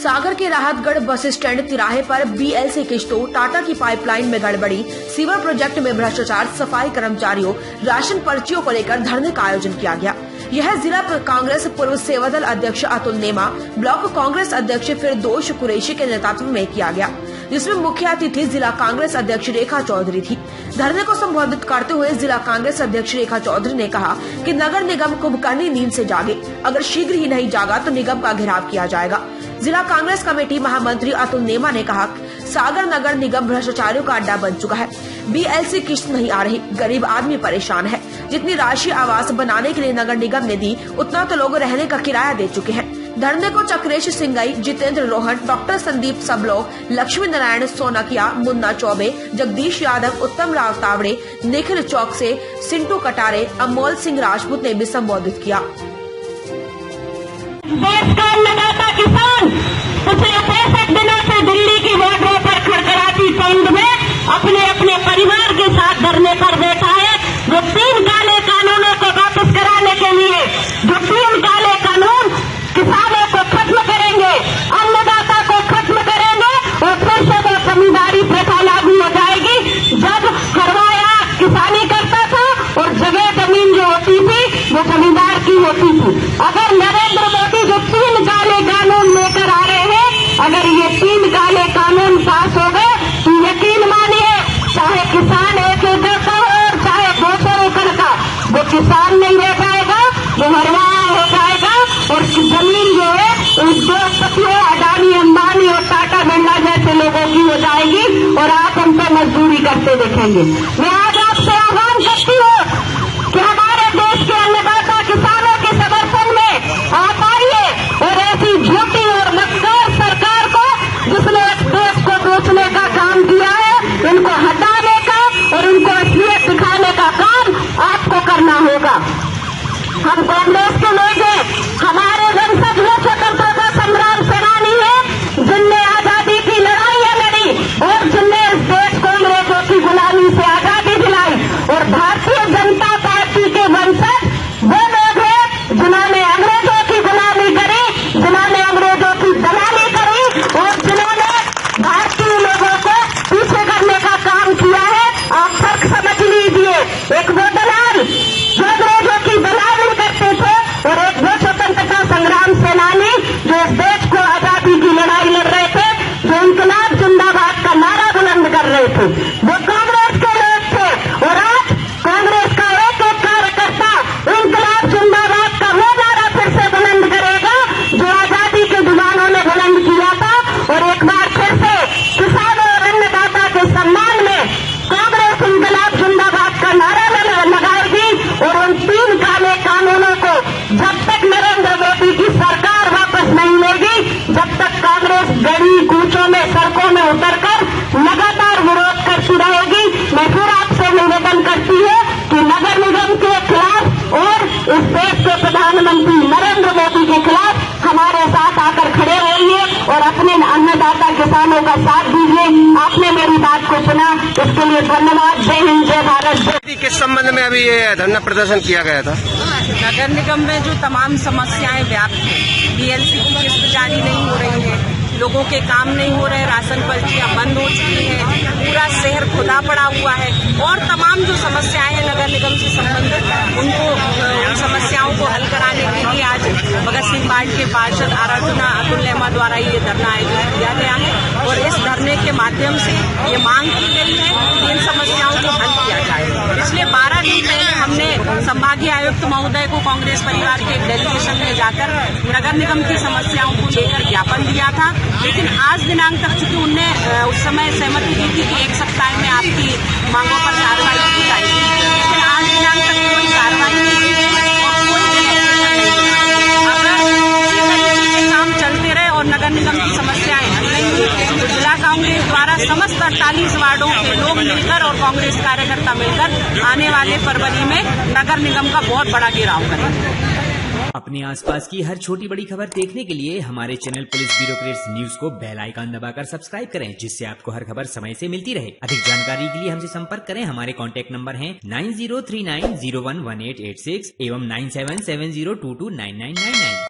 सागर के Rahatgarh bus stand तिराहे पर BLC किश्तों, टाटा की पाइपलाइन में गड़बड़ी, सीवर प्रोजेक्ट में भ्रष्टाचार, सफाई कर्मचारियों, राशन पर्चियों को लेकर धरने का आयोजन किया गया। यह जिला कांग्रेस पूर्व सेवादल अध्यक्ष अतुल नेमा, ब्लॉक कांग्रेस अध्यक्ष फिरदौस कुरैशी के नेतृत्व में किया गया, जिसमें मुख्य अतिथि जिला कांग्रेस अध्यक्ष रेखा चौधरी थी। धरने को संबोधित करते हुए जिला कांग्रेस अध्यक्ष रेखा चौधरी ने कहा कि नगर निगम कुंभकर्णी नींद से जागे, अगर शीघ्र ही नहीं जागा तो निगम का घेराव किया जाएगा। जिला कांग्रेस कमेटी महामंत्री अतुल नेमा ने कहा, सागर नगर निगम भ्रष्टाचारियों का अड्डा बन चुका है। BLC किश्त नहीं आ रही, गरीब आदमी परेशान है। जितनी राशि आवास बनाने के लिए नगर निगम ने दी, उतना तो लोग रहने का किराया दे चुके हैं। धरने को चक्रेश सिंगाई, जितेंद्र रोहन, डॉक्टर संदीप सबलो, लक्ष्मी नारायण सोनाकिया, मुन्ना चौबे, जगदीश यादव, उत्तम राव तावड़े, निखिल चौक से सिंटू कटारे, अमोल सिंह राजपूत ने भी संबोधित किया। देश का अन्नदाता किसान पिछले 65 दिनों से दिल्ली की बॉर्डरों पर खड़खड़ाती ठंड में अपने अपने परिवार के साथ धरने पर बैठा है। जो 3 काले कानूनों को वापस कराने के लिए, जो 3 काले कानून किसानों को खत्म करेंगे, अन्नदाता को खत्म करेंगे और फिर से वो जमींदारी प्रथा लागू हो जाएगी। जब करवाया किसानी करता था और जगह जमीन जो होती थी वो जमींदार की होती थी। अगर नरेंद्र मोदी जो 3 काले कानून लेकर आ रहे हैं, अगर ये 3 काले कानून पास हो गए तो यकीन मानिए, चाहे किसान 1 एकड़ का हो और चाहे 200 एकड़ का, वो किसान नहीं रह जाएगा, वो हरवाह हो जाएगा और जमीन जो है उद्योगपतियों, अडानी, अंबानी और टाटा बिरला जैसे लोगों की हो जाएगी और आप उन पर मजदूरी करते देखेंगे। मैं आज आपसे आह्वान करती हूँ कि हमारे देश के अन्नदाता किसानों के समर्थन में आप आइए और ऐसी झूठी और मक्कार सरकार को, जिसने इस देश को बेचने का काम किया है, उनको हटाने का और उनको असलियत दिखाने का काम आपको करना होगा। हम कांग्रेस के लोग हैं, हमारे वंशज वो स्वतंत्रता संग्राम सेनानी है जिनने आजादी की लड़ाइयां लड़ी और जिनने इस देश को अंग्रेजों की गुलामी से आजादी दिलाई। और भारतीय जनता पार्टी के वंशज वो लोग हैं जिन्होंने अंग्रेजों की गुलामी करी, जिन्होंने अंग्रेजों की दलाली करी और जिन्होंने भारतीय लोगों को पीछे करने का काम किया है। आप फर्क समझ लीजिए, एक वो दलाल जो अंग्रेजों की दलाली करते थे और एक वो स्वतंत्रता संग्राम सेनानी जो इस देश को आजादी की लड़ाई लड़ रहे थे, जो इनकलाब जिंदाबाद का नारा बुलंद कर रहे थे, वो कांग्रेस के लोग थे। और आज कांग्रेस का एक एक कार्यकर्ता इनकलाब जिंदाबाद का वो नारा फिर से बुलंद करेगा जो आजादी के दीवानों ने बुलंद किया था। और एक बार फिर से किसानों और अन्नदाता के सम्मान में कांग्रेस इनकलाब जिंदाबाद का नारा लगाएगी और उन 3 काले कानूनों को जब तक नरेंद्र मोदी की सरकार वापस नहीं लेगी, जब तक कांग्रेस गली कूचों में, सड़कों में उतरकर लगातार विरोध करती रहेगी। मैं फिर आपसे निवेदन करती हूँ कि नगर निगम के खिलाफ और इस देश के प्रधानमंत्री नरेंद्र मोदी के खिलाफ हमारे साथ आकर खड़े होइए और अपने अन्नदाता किसानों का साथ दीजिए। आपने मेरी बात को सुना, इसके लिए धन्यवाद। जय हिंद, जय भारत। किस संबंध में अभी ये धरना प्रदर्शन किया गया था? नगर निगम में जो तमाम समस्याएं व्याप्त हैं, BLC की किस्त जारी नहीं हो रही है, लोगों के काम नहीं हो रहे, राशन पर्चियां बंद हो चुकी हैं, पूरा शहर खुला पड़ा हुआ है और तमाम जो समस्याएं हैं नगर निगम से संबंधित, उनको उन समस्याओं को हल कराने के लिए आज भगत सिंह पार्टी के पार्षद आराधना अतुल नेमा द्वारा ये धरना आयोजित किया गया है। और इस धरने के माध्यम से ये मांग की गई है कि इन समस्याओं को हल किया जाए। पिछले 12 दिन पहले हमने संभागीय आयुक्त महोदय को कांग्रेस परिवार के डेलीगेशन में जाकर नगर निगम की समस्याओं को लेकर ज्ञापन दिया था, लेकिन आज दिनांक तक चूंकि उनने उस समय सहमति दी थी कि 1 सप्ताह में आपकी मांगों पर कार्रवाई की जाएगी, लेकिन आज दिनांक तक कोई कार्रवाई नहीं हुई है और कोई अगर इसी तरीके से काम चलते रहे और नगर निगम की समस्याएं हल नहीं हुई तो जिला कांग्रेस द्वारा समस्त 48 वार्डों के लोग मिलकर और कांग्रेस कार्यकर्ता मिलकर आने वाले फरवरी में नगर निगम का बहुत बड़ा घेराव करेंगे। अपने आसपास की हर छोटी बड़ी खबर देखने के लिए हमारे चैनल पुलिस ब्यूरोक्रेट्स न्यूज को बेल आइकन दबाकर सब्सक्राइब करें, जिससे आपको हर खबर समय से मिलती रहे। अधिक जानकारी के लिए हमसे संपर्क करें। हमारे कॉन्टैक्ट नंबर हैं 9039011886 एवं 9770229999।